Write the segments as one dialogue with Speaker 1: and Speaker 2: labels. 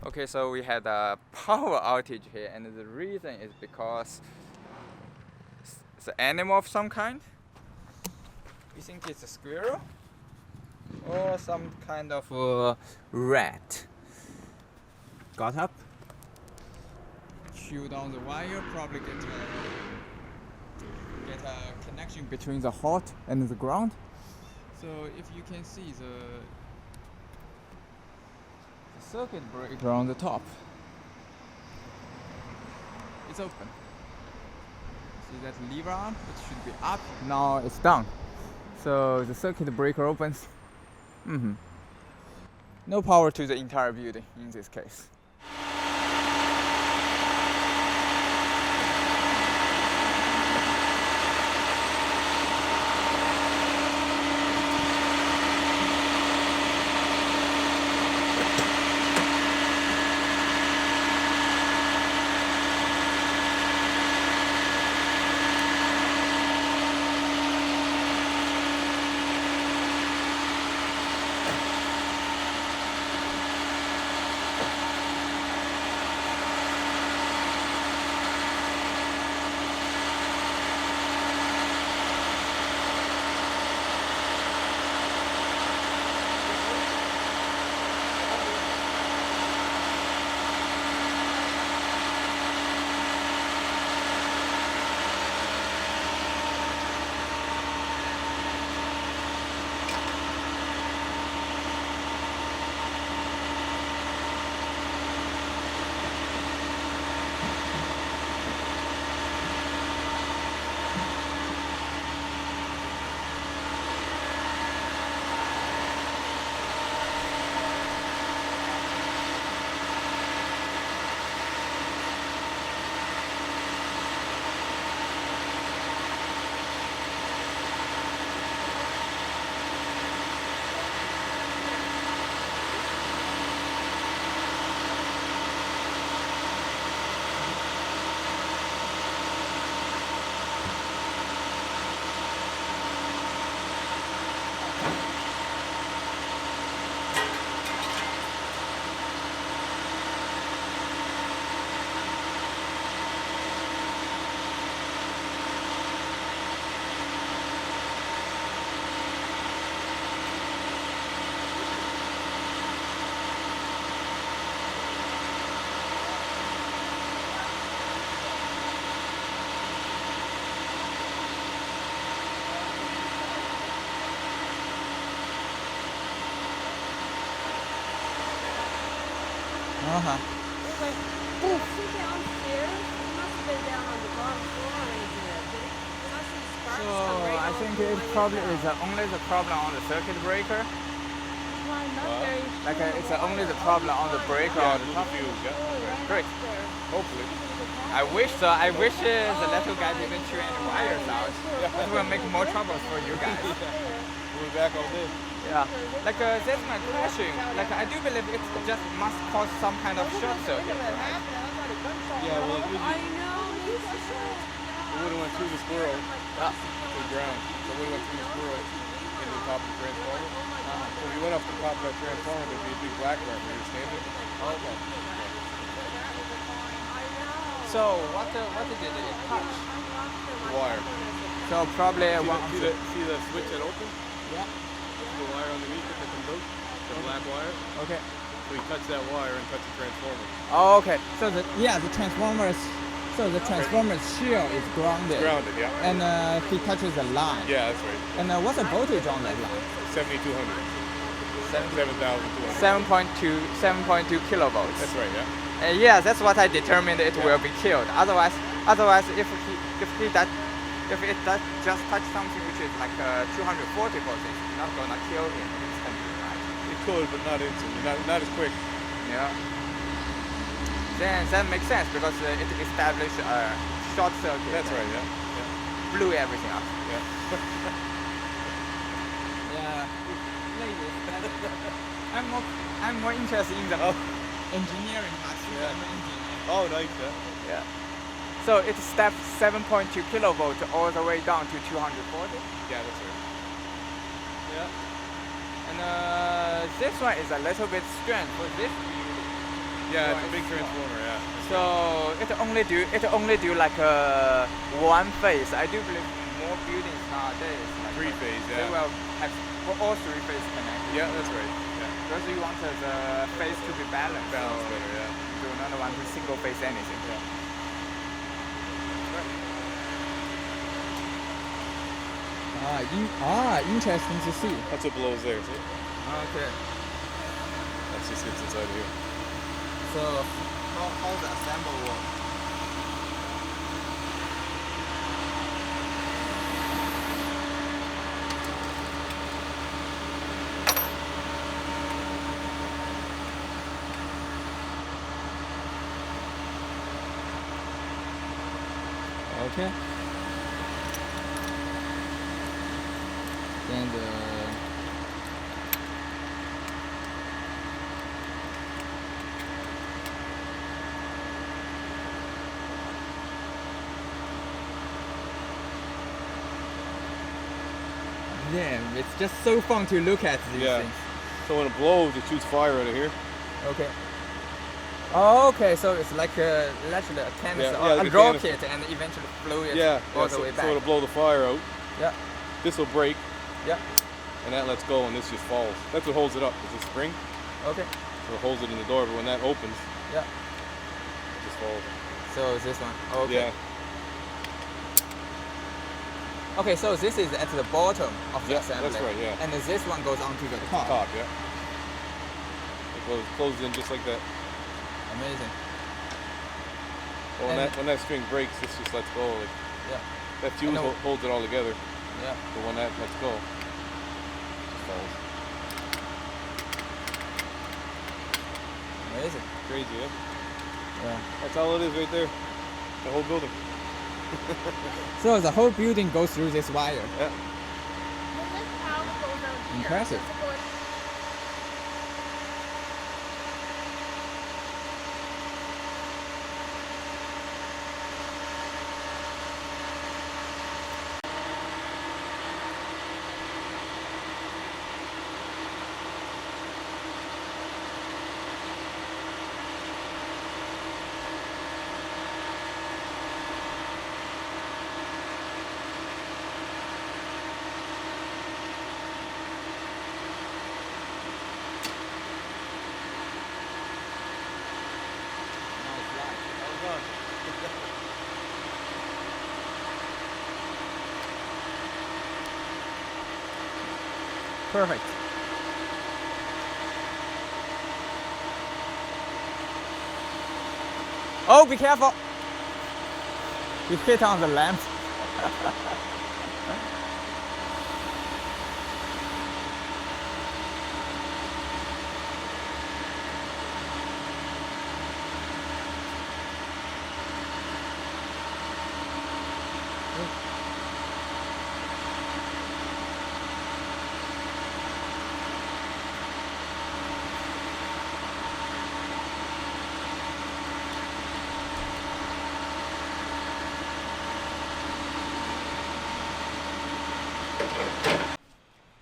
Speaker 1: Okay, so we had a power outage here, and the reason is because it's an animal of some kind. We think it's a squirrel or some kind of rat. Got up, chewed on the wire, probably get a connection between the hot and the ground. So if you can see the circuit breaker on the top, it's open. See that lever arm? It should be up. Now it's down. So the circuit breaker opens. No power to the entire building in this case.
Speaker 2: Like, oh, sit downstairs. He must have been down on the bottom floor raising it. Did he? There must have sparks
Speaker 1: So
Speaker 2: come right
Speaker 1: I
Speaker 2: off
Speaker 1: think
Speaker 2: the
Speaker 1: it
Speaker 2: way
Speaker 1: probably
Speaker 2: down.
Speaker 1: is only the problem on the circuit breaker.
Speaker 2: Well, I'm not very sure.
Speaker 1: Like it's only the
Speaker 2: Oh,
Speaker 1: problem
Speaker 2: he's
Speaker 1: on the
Speaker 2: fine.
Speaker 1: breaker
Speaker 2: Yeah,
Speaker 1: on the
Speaker 3: move
Speaker 1: top.
Speaker 3: the fuse, yeah.
Speaker 2: right
Speaker 1: Great.
Speaker 2: upstairs.
Speaker 3: Hopefully.
Speaker 1: I wish the little guy didn't chew any wires out. It will make more troubles for you guys.
Speaker 3: We'll be back all day.
Speaker 1: Yeah. Like that's my question. Like I do believe it just must cause some kind of short circuit.
Speaker 3: Yeah, well,
Speaker 2: I know. He's so
Speaker 3: it would have went through the squirrel to the ground. So it would have went through the squirrel into the top of the transformer. So if you went up to the top of that transformer, there'd be a big black mark where you're standing.
Speaker 1: Okay. So what did it touch?
Speaker 3: The wire.
Speaker 1: So probably one.
Speaker 3: See the switch that opens?
Speaker 1: Yeah.
Speaker 3: The wire underneath it that comes out? The black wire?
Speaker 1: Okay.
Speaker 3: So he touched that wire and touched the transformer.
Speaker 1: Oh, okay. So the transformer's shield is grounded.
Speaker 3: Grounded, yeah.
Speaker 1: And he touches the line.
Speaker 3: Yeah, that's right.
Speaker 1: And what's the voltage on that line?
Speaker 3: 7,200. 7,200.
Speaker 1: 7.2 kilovolts.
Speaker 3: That's right, yeah.
Speaker 1: Yeah, that's what I determined it will be killed. Otherwise, if it does just touch something which is like 240 volts, it's not gonna kill him instantly, right?
Speaker 3: It could, but not instantly. Not as quick.
Speaker 1: Yeah. Then that makes sense because it established a short circuit.
Speaker 3: That's right, yeah.
Speaker 1: Blew everything up.
Speaker 3: Yeah.
Speaker 1: Yeah. I'm more interested in the engineering part.
Speaker 3: Yeah.
Speaker 1: I'm an engineer.
Speaker 3: Oh, nice, yeah.
Speaker 1: Yeah. So it stepped 7.2 kilovolt all the way down to 240.
Speaker 3: Yeah, that's right.
Speaker 1: Yeah. And this one is a little bit strange for this building.
Speaker 3: Yeah,
Speaker 1: for
Speaker 3: it's a big
Speaker 1: small.
Speaker 3: transformer. Yeah.
Speaker 1: So it only do like one phase. I do believe more buildings nowadays like
Speaker 3: Three-phase,
Speaker 1: they
Speaker 3: yeah.
Speaker 1: will have all three phase connected.
Speaker 3: Yeah, that's right. Yeah.
Speaker 1: Because you want the phase to be balanced.
Speaker 3: Balance
Speaker 1: so
Speaker 3: better. Yeah.
Speaker 1: you do not want to single phase anything.
Speaker 3: Yeah.
Speaker 2: Interesting to see.
Speaker 3: That's what blows there. See?
Speaker 1: Okay.
Speaker 3: That's just gets inside of here.
Speaker 1: So how the assemble work?
Speaker 2: Okay. Then yeah, it's just so fun to look at these
Speaker 3: Yeah.
Speaker 2: things.
Speaker 3: So when it blows, it shoots fire out of here.
Speaker 2: Okay. Oh, okay, so it's like literally a canister,
Speaker 3: Yeah, like
Speaker 2: a
Speaker 3: a
Speaker 2: rocket, and eventually blow it
Speaker 3: Yeah.
Speaker 2: all
Speaker 3: yeah
Speaker 2: the
Speaker 3: so,
Speaker 2: way
Speaker 3: so
Speaker 2: back.
Speaker 3: it'll blow the fire out.
Speaker 2: Yeah,
Speaker 3: This will break,
Speaker 2: yeah,
Speaker 3: and that lets go, and this just falls. That's what holds it up. It's a spring,
Speaker 2: okay,
Speaker 3: so it holds it in the door. But when that opens,
Speaker 2: yeah.
Speaker 3: it just falls.
Speaker 2: So this one, okay.
Speaker 3: Yeah.
Speaker 2: Okay, so this is at the bottom of the
Speaker 3: Yeah,
Speaker 2: assembly.
Speaker 3: that's right, yeah.
Speaker 2: And this one goes onto the top.
Speaker 3: Top, yeah. It closes in just like that.
Speaker 2: Amazing.
Speaker 3: Well, when
Speaker 2: And-
Speaker 3: that string breaks, this just lets go. Like,
Speaker 2: Yeah,
Speaker 3: that fuse
Speaker 2: then-
Speaker 3: holds it all together.
Speaker 2: yeah.
Speaker 3: But when that lets go, it just falls.
Speaker 2: Amazing.
Speaker 3: Crazy, yeah?
Speaker 2: Yeah.
Speaker 3: That's all it is right there. The whole building.
Speaker 2: So the whole building goes through this wire.
Speaker 3: Yeah.
Speaker 2: Impressive. Perfect. Oh, be careful! You hit on the lamp.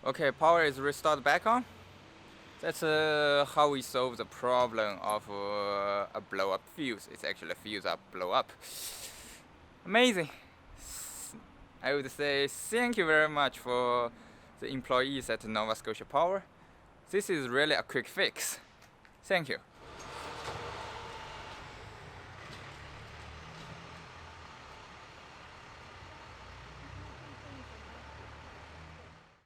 Speaker 1: Okay, power is restored back on. That's how we solve the problem of a blow up fuse. It's actually a fuse up blow up. Amazing. I would say thank you very much for the employees at Nova Scotia Power. This is really a quick fix. Thank you.